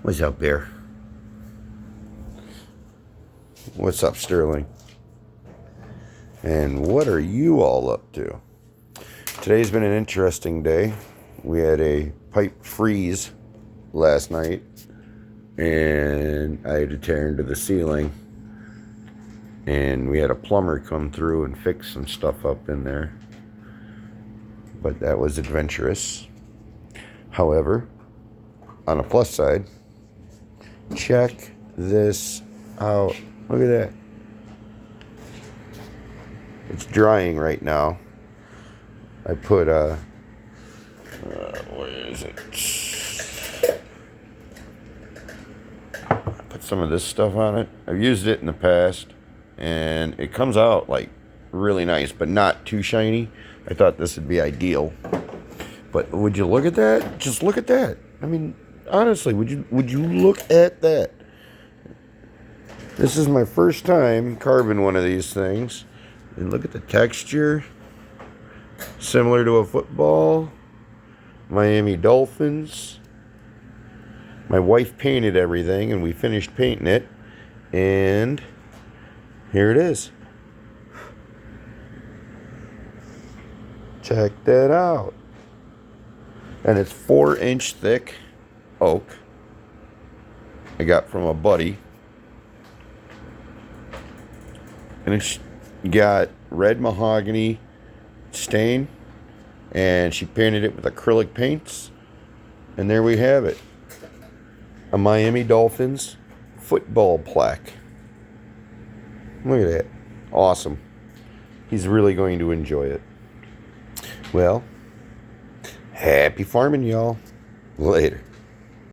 What's up, Bear? What's up, Sterling? And what are you all up to? Today's been an interesting day. We had a pipe freeze last night, and I had to tear into the ceiling. And we had a plumber come through and fix some stuff up in there. But that was adventurous. However, on a plus side, check this out. Look at that. It's drying right now. I put where is it? I put some of this stuff on it. I've used it in the past, and it comes out like really nice, but not too shiny. I thought this would be ideal. But would you look at that? Just look at that. I mean, honestly, would you look at that? This is my first time carving one of these things. And look at the texture. Similar to a football. Miami Dolphins. My wife painted everything, and we finished painting it. And here it is. Check that out. And it's 4-inch thick oak. I got from a buddy. And it's got red mahogany stain. And she painted it with acrylic paints. And there we have it. A Miami Dolphins football plaque. Look at that. Awesome. He's really going to enjoy it. Well, happy farming, y'all. Later.